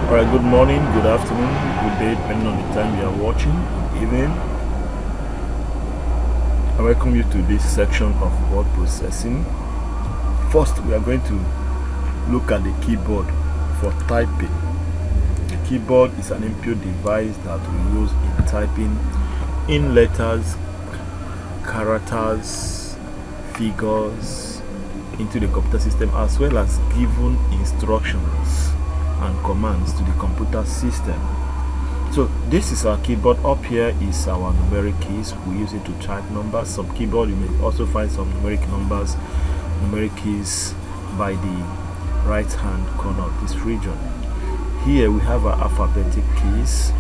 Alright, good morning, good afternoon, good day, depending on the time you are watching, good evening. I welcome you to this section of word processing. First, we are going to look at the keyboard for typing. The keyboard is an input device that we use in typing in letters, characters, figures into the computer system, as well as given instructions and commands to the computer system. So this is our keyboard. Up here is our numeric keys. We use it to type numbers. Some keyboard you may also find some numeric numbers, numeric keys by the right hand corner of this region. Here we have our alphabetic keys.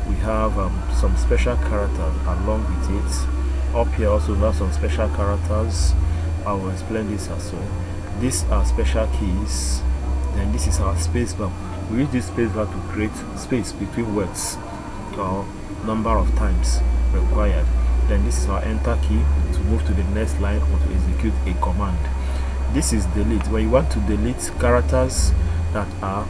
We have some special characters along with it. Up here also we have some special characters. I will explain this as well. These are special keys. Then this is our spacebar. We use this spacebar to create space between words or number of times required. Then this is our enter key to move to the next line or to execute a command. This is delete. When you want to delete characters that are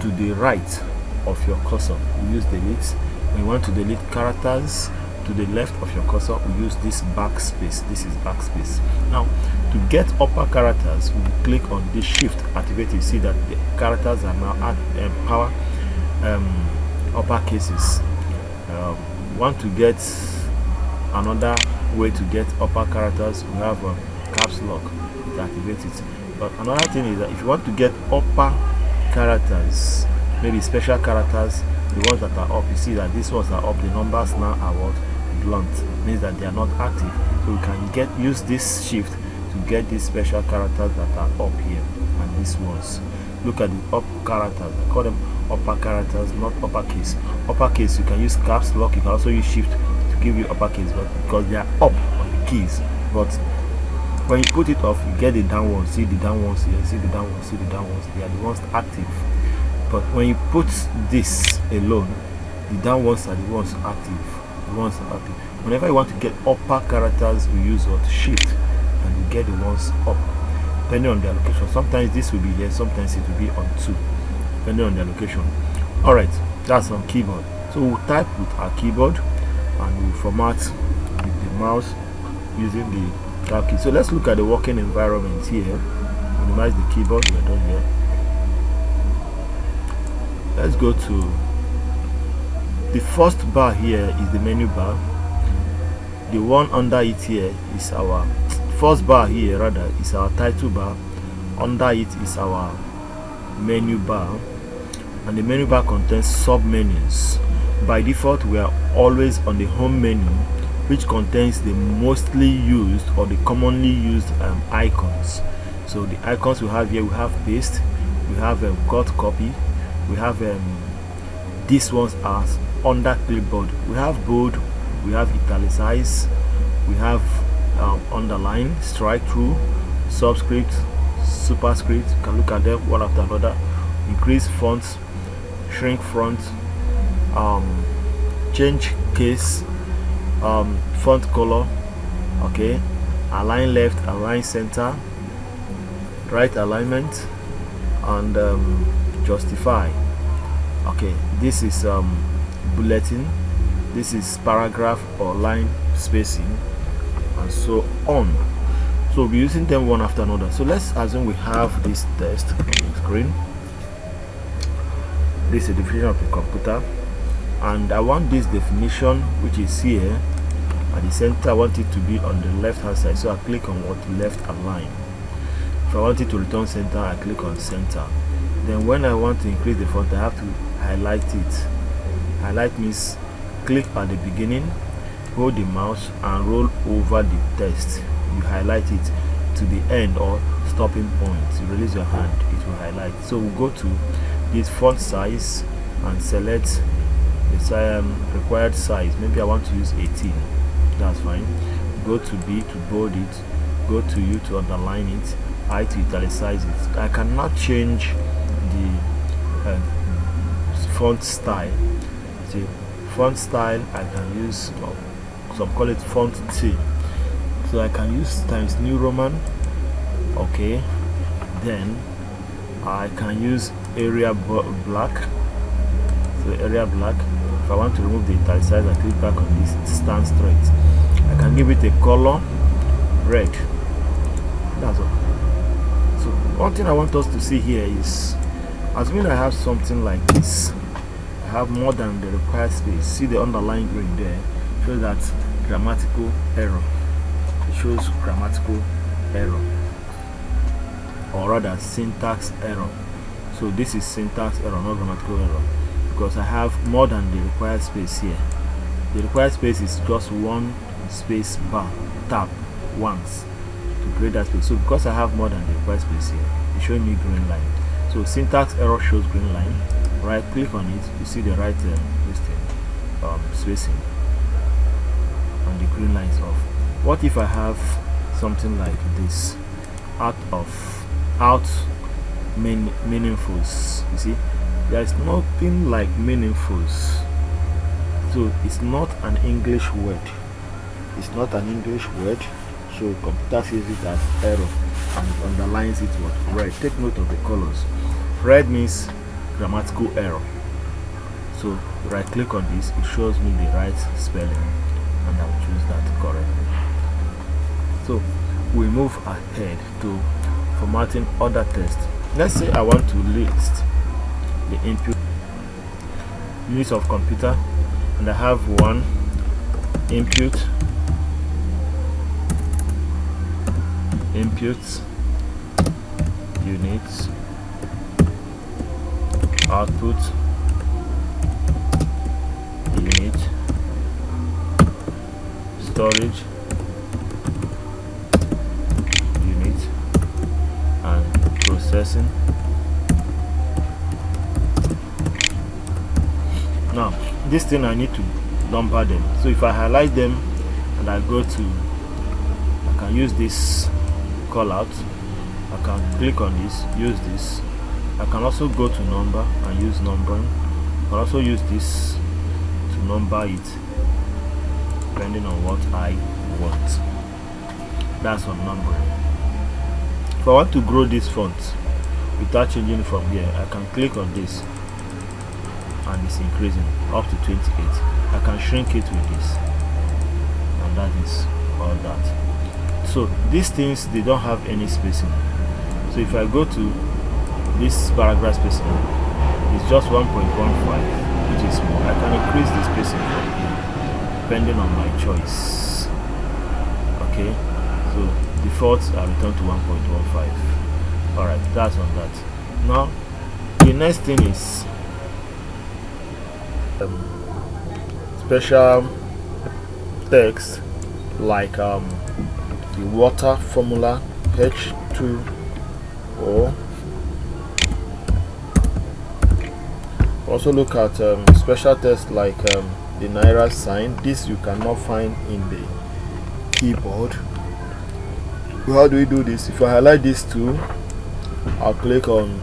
to the right of your cursor, we use delete. When you want to delete characters to the left of your cursor, we use this backspace. This is backspace. Now, to get upper characters, we click on this shift activate. You see that the characters are now at power upper cases. Want to get another way to get upper characters, we have caps lock. It activates it. But another thing is that if you want to get upper characters, maybe special characters, the ones that are up, you see that these ones are up, the numbers now are what? Blunt, means that they are not active. So we can use this shift to get these special characters that are up here and these ones. Look at the up characters. I call them upper characters, not uppercase. Uppercase you can use caps lock. You can also use shift to give you uppercase, but because they are up on the keys. But when you put it off, you get the down ones. See the down ones here. See the down ones. See the down ones. They are the ones active. But when you put this alone, the down ones are the ones active. The ones are active. Whenever you want to get upper characters, we use what? Shift, and you get the ones up depending on their location. Sometimes this will be here, sometimes it will be on 2 depending on their location. Alright, that's on keyboard. So we'll type with our keyboard and we'll format with the mouse using the tab key. So let's look at the working environment here. Minimize the keyboard. We're done here. Let's go to the first bar. Here is the menu bar. The one under it here is our first bar. Here rather is our title bar. Under it is our menu bar, and the menu bar contains sub menus. By default we are always on the home menu, which contains the mostly used or the commonly used icons. So the icons we have here, we have paste, we have cut copy, we have these ones as under clipboard. We have bold, we have italicize, we have underline, strike through, subscript, superscript. You can look at them one after another. Increase font, shrink font, change case, font color, okay, align left, align center, right alignment, and justify. Okay, this is bulletin, this is paragraph or line spacing, and so on. So we'll be using them one after another. So let's assume we have this text on the screen. This is the definition of the computer, and I want this definition, which is here at the center, I want it to be on the left hand side. So I click on what? Left align. If I want it to return center, I click on center. Then when I want to increase the font, I have to highlight it. Highlight means click at the beginning, hold the mouse and roll over the text. You highlight it to the end or stopping point. You release your hand, it will highlight. So we'll go to this font size and select the required size. Maybe I want to use 18. That's fine. Go to B to bold it, go to U to underline it, I to italicize it. I cannot change the font style. See, font style I can use, some call it font T. So I can use Times New Roman, okay. Then I can use area black. So area black. If I want to remove the italicize, I click back on this, it stands straight. I can give it a color red. That's all. So one thing I want us to see here is, assuming I have something like this, I have more than the required space. See the underlying green there, shows that grammatical error. It shows grammatical error, or rather syntax error. So this is syntax error, not grammatical error, because I have more than the required space here. The required space is just one space bar, tap once to create that space. So because I have more than the required space here, it's showing me green line. So syntax error shows green line. Right click on it, you see the right spacing, and the green line is off. What if I have something like this, meaningfuls? You see, there is nothing like meaningfuls. So it's not an English word. It's not an English word. So computer sees it as error and underlines it with red. Take note of the colors. Red means grammatical error. So right click on this, it shows me the right spelling, and I'll choose that correctly. So we move ahead to formatting other text. Let's say I want to list the input units of computer, and I have one input units, output unit, storage unit, and processing. Now this thing I need to number them. So if I highlight them and I go to, I can use this call out, I can click on this, use this. I can also go to number and use numbering. I can also use this to number it depending on what I want. That's on numbering. If I want to grow this font without changing from here, I can click on this and it's increasing up to 28. I can shrink it with this, and that is all that. So these things, they don't have any spacing. So if I go to this paragraph spacing, it's just 1.15, which is small. I can increase the spacing from here depending on my choice. Okay, so defaults are returned to 1.15. Alright, that's on that. Now the next thing is special text like the water formula H2O. Also look at special text like the Naira sign. This you cannot find in the keyboard. How do we do this? If I highlight these two, I'll click on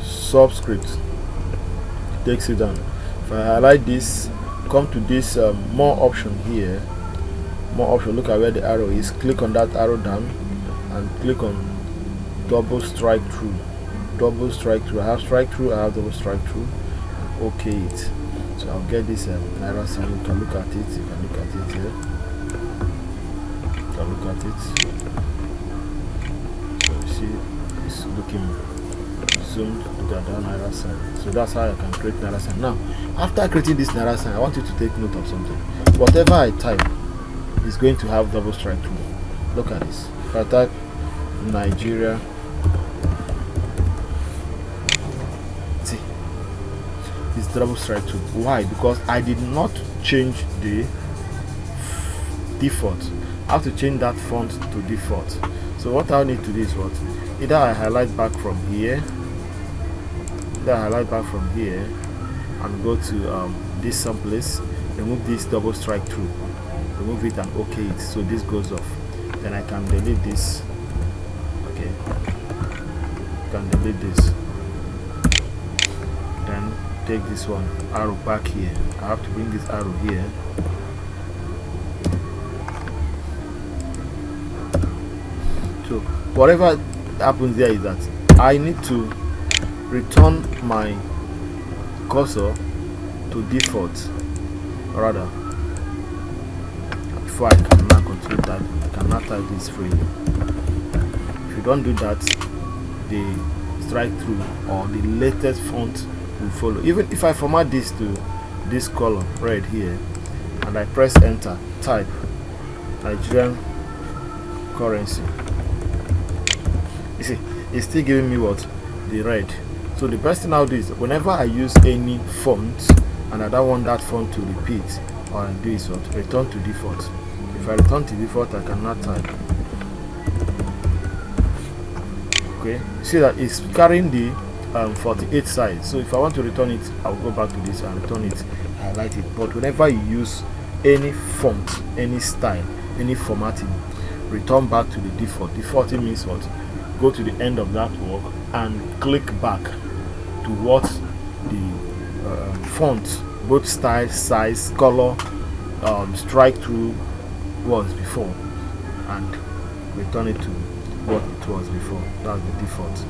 subscript, it takes it down. If I highlight this, come to this more option here, more option, look at where the arrow is, click on that arrow down and click on double strike through. Double strike through. I have strike through, I have double strike through. Okay it. So I'll get this Naira sign. You can look at it. You can look at it here. You can look at it. So you see it's looking zoomed. Look at that Naira sign. So that's how I can create Naira sign. Now after creating this Naira sign, I want you to take note of something. Whatever I type is going to have double strike through. Look at this. If I type Nigeria, see, it's double strike through. Why? Because I did not change the default. I have to change that font to default. So what I need to do is what? Either I highlight back from here, and go to this someplace, remove this double strike through, remove it and OK it, so this goes off. Then I can delete this. Okay, can delete this, then take this one, arrow back here. I have to bring this arrow here. So whatever happens there is that I need to return my cursor to default, rather, before I can now continue type. I can now type this freely. If you don't do that, the strike through or the latest font will follow. Even if I format this to this column right here and I press enter, type Nigerian currency, you see it's still giving me what? The red. So the best thing I'll do is whenever I use any font and I don't want that font to repeat, or I do is what? Return to default. If I return to default, I cannot type. Okay, see that it's carrying the 48 size. So if I want to return it, I'll go back to this and return it, highlight it. But whenever you use any font, any style, any formatting, return back to the default. Defaulting means what? Go to the end of that work and click back to what the font, both style, size, color, strike through was before, and return it to what it was before. That's the default.